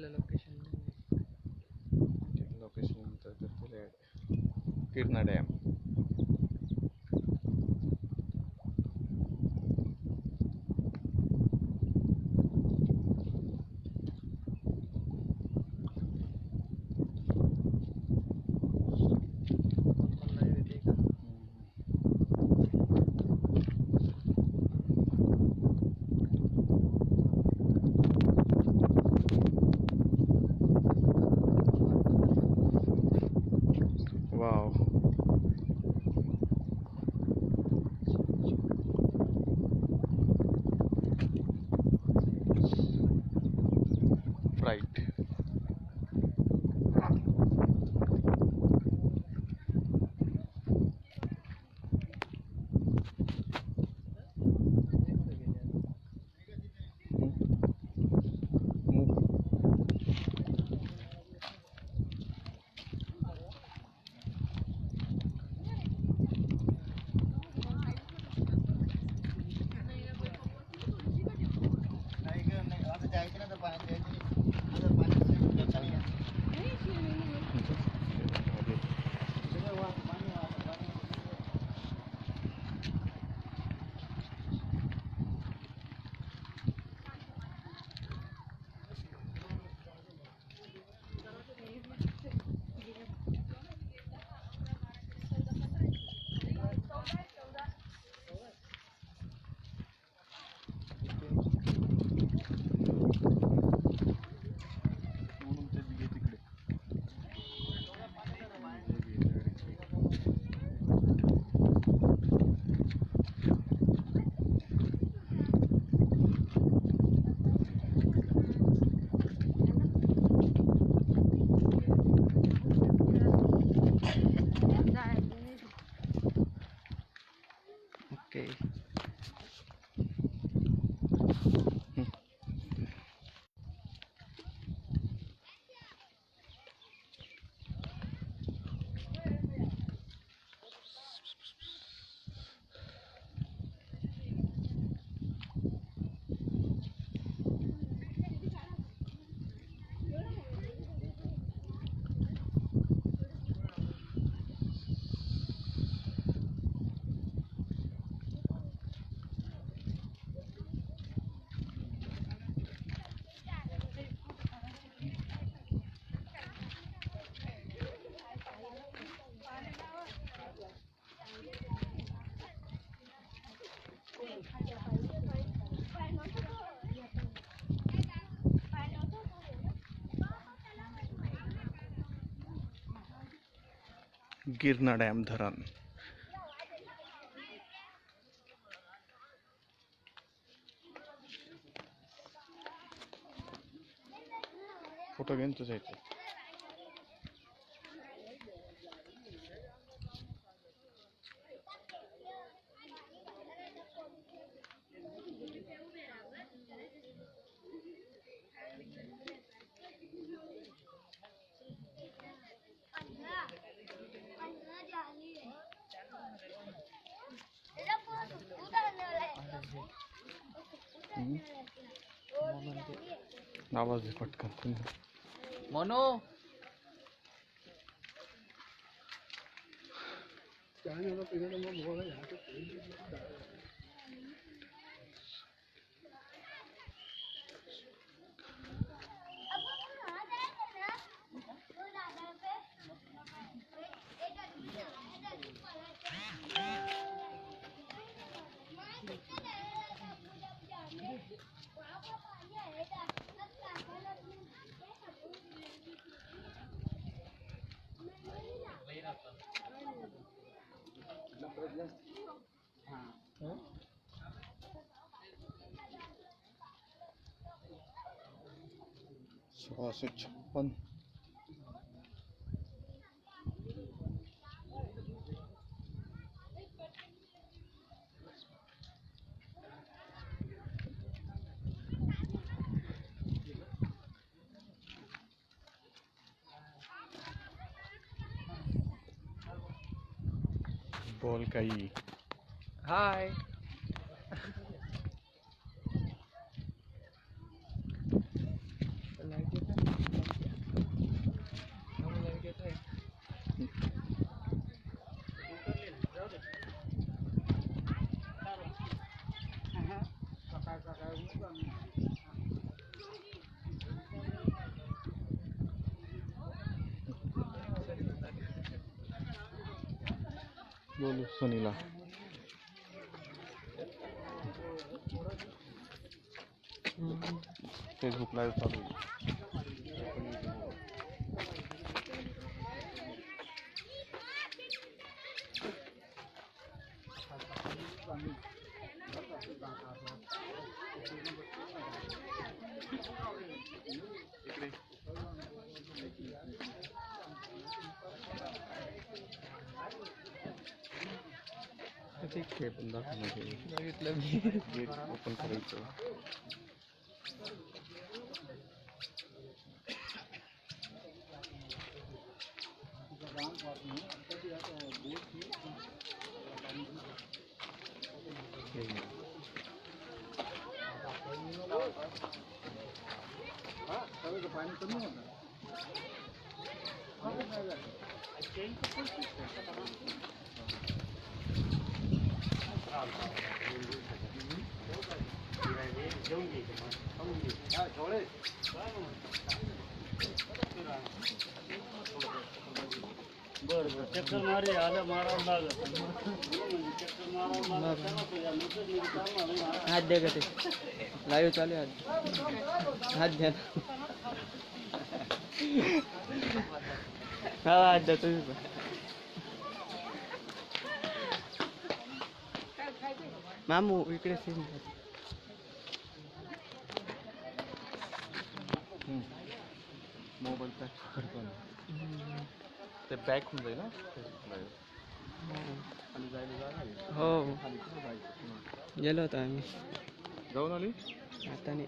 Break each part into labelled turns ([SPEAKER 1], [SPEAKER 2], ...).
[SPEAKER 1] Location Girna dam. Wow. Right. Okay. Girna dam धरण. Photo घेऊन तुझा इथे. आवाज दे पटकन.
[SPEAKER 2] मोनो हाँ
[SPEAKER 1] 1656. बोल काही.
[SPEAKER 2] हाय लाइट
[SPEAKER 1] बोलू सुनीला. फेसबुक लाईव्ह चालू आहे. इकडे ठीक आहे पण दाखवण्याचे गेट ओपन करायचं. पाणी कमी होतं.
[SPEAKER 3] बरं चक्कर मारे आलं मारावं लागत
[SPEAKER 2] हात द्या का ते लाईव्ह चालू आहे. हात द्या हा हात द्या तुम्ही पण. मामू इकडे सीन
[SPEAKER 1] मोबाईल पॅक करतो ना ते बॅक होऊन जाईल ना फेसबुक लाईव्ह. खाली जायला जागा आहे.
[SPEAKER 2] हो
[SPEAKER 1] खाली कुठं जायचं पुन्हा?
[SPEAKER 2] गेलो होतो आम्ही.
[SPEAKER 1] जाऊन आली.
[SPEAKER 2] आता नाही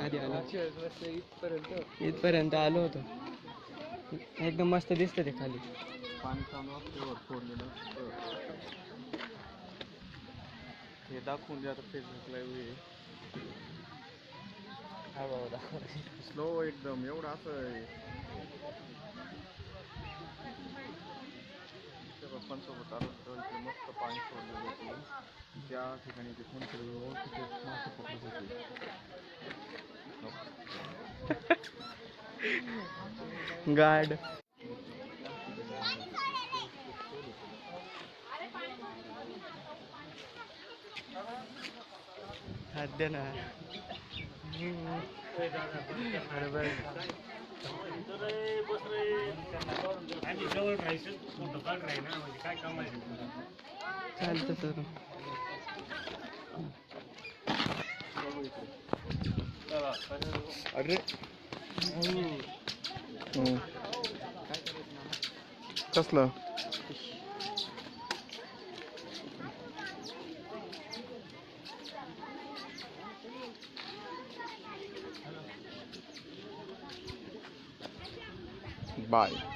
[SPEAKER 2] आधी आलो इथपर्यंत आलो होतो. एकदम मस्त दिसतं ते खाली.
[SPEAKER 1] पाणी चालू असल्यावर सोडलेलं असतं. हे दाखवून द्या आता फेसबुक लाईव्ह आहे. स्लो एकदम एवढं असं पप्पांसोबत आलो तर इथे मस्त पाणी सोडलेलं होतं. त्या ठिकाणी ते कोणतरी ओळखीचे मासे पकडत होते.
[SPEAKER 2] गार्ड हात द्या ना.
[SPEAKER 3] आणि जवळ राहायचं फोटो काढ राही ना म्हणजे काय कामायचं
[SPEAKER 2] चालतं सर.
[SPEAKER 1] अरे कसलं बाय.